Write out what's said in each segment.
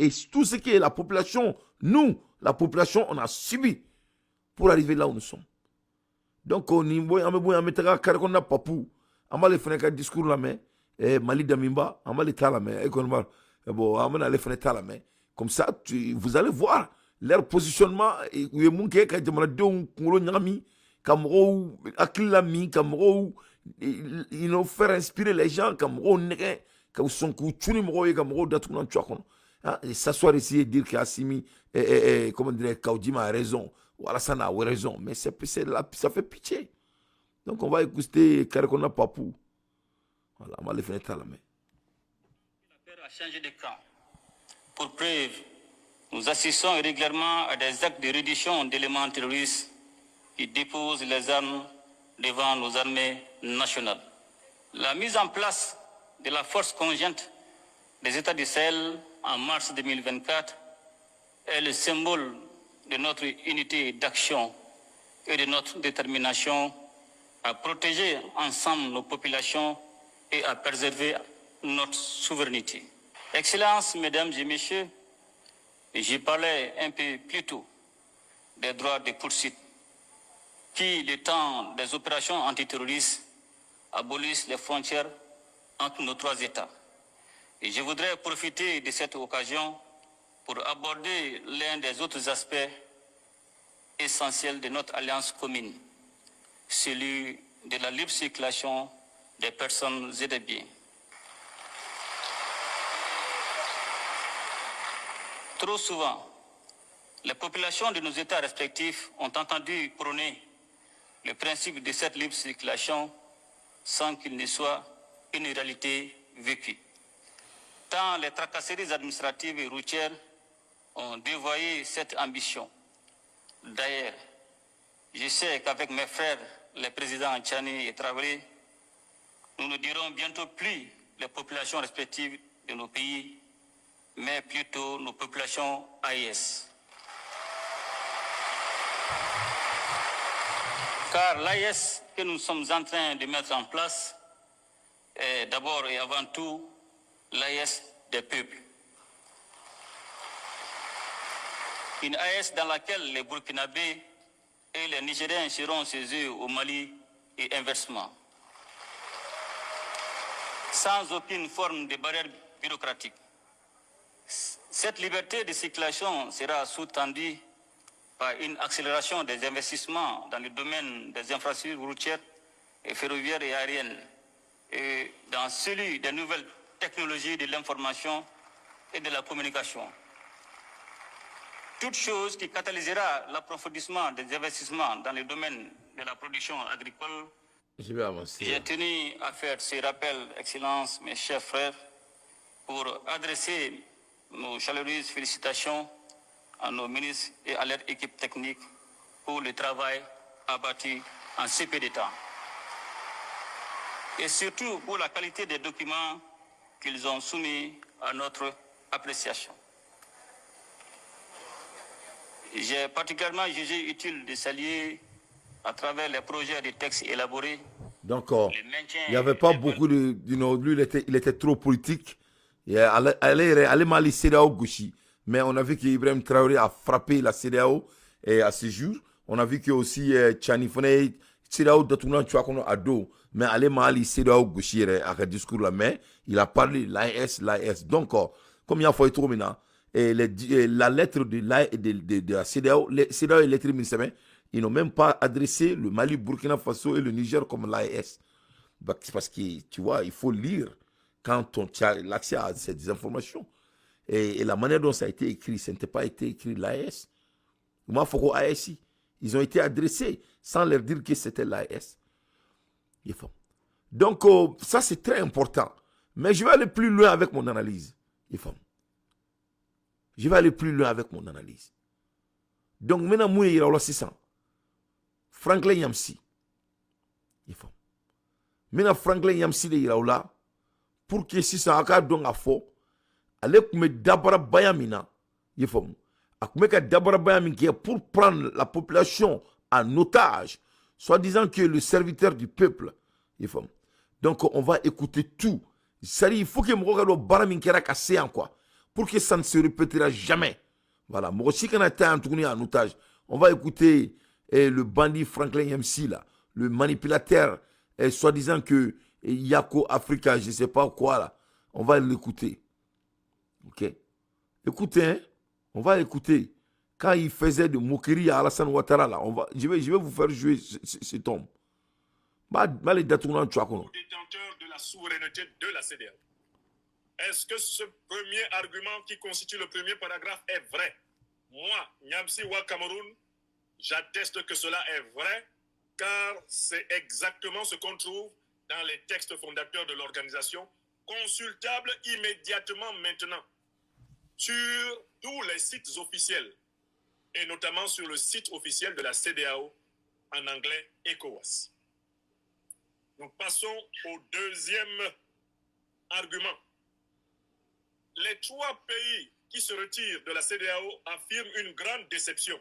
Et tout ce qui est la population, nous, la population, on a subi pour arriver là où nous sommes. Donc, on a carrément papou. On va faire un discours là, mais Mali Damimba, on va l'état là, mais bon, on va aller faire l'état là, mais comme ça, vous allez voir leur positionnement. Et vous avez que Jamaladeon, Kungolo Nyami, Kamro, Akilami, Kamro, ils faire inspirer les gens, Kamro, Nere, Kamro, Tchunimro, Kamro, Datounan Tchouakon. Et s'asseoir ici et dire qu'Assimi, comment dire, Kaudima a raison, ou Alassane a raison, mais ça fait pitié. Donc on va écouter Karekona Papou. Voilà, on va les faire à la main. A changé de camp. Pour preuve, nous assistons régulièrement à des actes de reddition d'éléments terroristes qui déposent les armes devant nos armées nationales. La mise en place de la force conjointe des États du Sahel en mars 2024 est le symbole de notre unité d'action et de notre détermination à protéger ensemble nos populations et à préserver notre souveraineté. Excellences, Mesdames et Messieurs, j'ai parlé un peu plus tôt des droits de poursuite qui, le temps des opérations antiterroristes, abolissent les frontières entre nos trois États. Et je voudrais profiter de cette occasion pour aborder l'un des autres aspects essentiels de notre alliance commune, celui de la libre circulation des personnes et des biens. Trop souvent, les populations de nos États respectifs ont entendu prôner le principe de cette libre circulation sans qu'il ne soit une réalité vécue. Tant les tracasseries administratives et routières ont dévoyé cette ambition. D'ailleurs, je sais qu'avec mes frères, les présidents Tchani et Traoré, nous ne dirons bientôt plus les populations respectives de nos pays, mais plutôt nos populations AES. Car l'AES que nous sommes en train de mettre en place est d'abord et avant tout l'AES des peuples. Une AES dans laquelle les Burkinabés et les Nigériens seront chez eux au Mali et inversement. Sans aucune forme de barrière bureaucratique. Cette liberté de circulation sera sous-tendue par une accélération des investissements dans le domaine des infrastructures routières et ferroviaires et aériennes et dans celui des nouvelles technologies de l'information et de la communication. Toute chose qui catalysera l'approfondissement des investissements dans le domaine de la production agricole. Je vais avancer. J'ai tenu à faire ces rappels, Excellences, mes chers frères, pour adresser nos chaleureuses félicitations à nos ministres et à leur équipe technique pour le travail abattu en si peu de temps. Et surtout pour la qualité des documents qu'ils ont soumis à notre appréciation. J'ai particulièrement jugé utile de saluer à travers les projets de textes élaborés. Donc, il n'y avait pas beaucoup de... lui, il était trop politique. Il allait mal les CEDEAO gauchi. Mais on a vu qu'Ibrahim Traoré a frappé la CEDEAO à ce jour. On a vu que aussi Tchani Fone, CEDEAO Datounan Tchouakono Ado. Mais allait mal les CEDEAO gauchi à un discours là. Mais il a parlé l'AS. Donc, comme il y a fait trop maintenant, la lettre de la CEDEAO, CEDEAO et lettre ministère, ils n'ont même pas adressé le Mali, Burkina Faso et le Niger comme l'AES. Parce que, tu vois, il faut lire quand on a l'accès à ces informations. Et la manière dont ça a été écrit, ça n'était pas été écrit l'AES. Moi, il faut qu'au AES, ils ont été adressés sans leur dire que c'était l'AES. Donc, ça, c'est très important. Mais je vais aller plus loin avec mon analyse. Je vais aller plus loin avec mon analyse. Donc, maintenant, moi, il y a 600. Franklin Yamsi. Maintenant, Franklin Yamsi, il y a là. Pour que si ça a donc à faux, allez me dabara bayamina. Dabara bayamina pour prendre la population en otage, soit disant que le serviteur du peuple. Donc, on va écouter tout. Il faut que je regarde le baramin qui est cassé en quoi. pour que ça ne se répétera jamais. Voilà. Moi aussi, quand on a été en otage, on va écouter le bandit Franklin MC, là, le manipulateur, soi-disant que Yako Africa, je ne sais pas quoi, là. On va l'écouter. Ok. Écoutez, hein? On va écouter. Quand il faisait de moquerie à Alassane Ouattara, là, je vais vous faire jouer cet homme. Détenteur de la souveraineté de la CEDEAO. Est-ce que ce premier argument qui constitue le premier paragraphe est vrai? Moi, Nyamsi Wa Cameroun, j'atteste que cela est vrai, car c'est exactement ce qu'on trouve dans les textes fondateurs de l'organisation, consultables immédiatement maintenant sur tous les sites officiels, et notamment sur le site officiel de la CEDEAO, en anglais ECOWAS. Nous passons au deuxième argument. Les 3 pays qui se retirent de la CEDEAO affirment une grande déception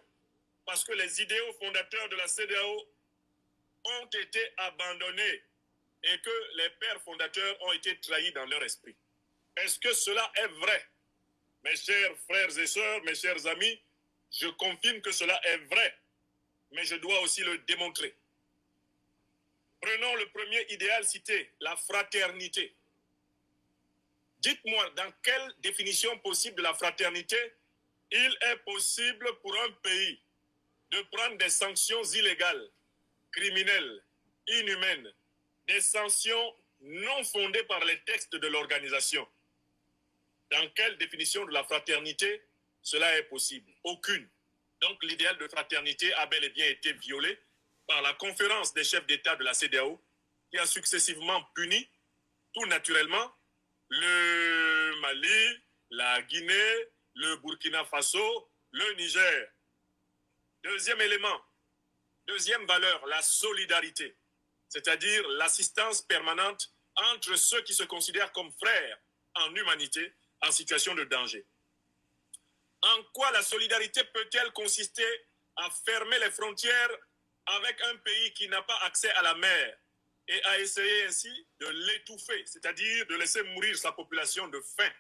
parce que les idéaux fondateurs de la CEDEAO ont été abandonnés et que les pères fondateurs ont été trahis dans leur esprit. Est-ce que cela est vrai? Mes chers frères et sœurs, mes chers amis, je confirme que cela est vrai, mais je dois aussi le démontrer. Prenons le premier idéal cité, la fraternité. Dites-moi, dans quelle définition possible de la fraternité il est possible pour un pays de prendre des sanctions illégales, criminelles, inhumaines, des sanctions non fondées par les textes de l'organisation? Dans quelle définition de la fraternité cela est possible? Aucune. Donc l'idéal de fraternité a bel et bien été violé par la conférence des chefs d'État de la CEDEAO, qui a successivement puni, tout naturellement, le Mali, la Guinée, le Burkina Faso, le Niger. Deuxième élément, deuxième valeur, la solidarité, c'est-à-dire l'assistance permanente entre ceux qui se considèrent comme frères en humanité en situation de danger. En quoi la solidarité peut-elle consister à fermer les frontières avec un pays qui n'a pas accès à la mer et à essayer ainsi de l'étouffer, c'est-à-dire de laisser mourir sa population de faim,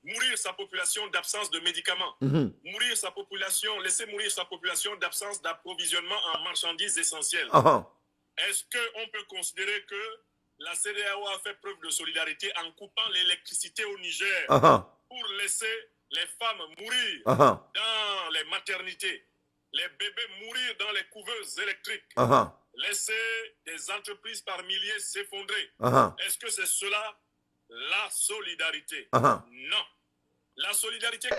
mourir sa population d'absence de médicaments, mourir sa population, laisser mourir sa population d'absence d'approvisionnement en marchandises essentielles. Est-ce qu'on peut considérer que la CEDEAO a fait preuve de solidarité en coupant l'électricité au Niger pour laisser les femmes mourir dans les maternités, les bébés mourir dans les couveuses électriques, laisser des entreprises par milliers s'effondrer? Est-ce que c'est cela la solidarité? Non. La solidarité...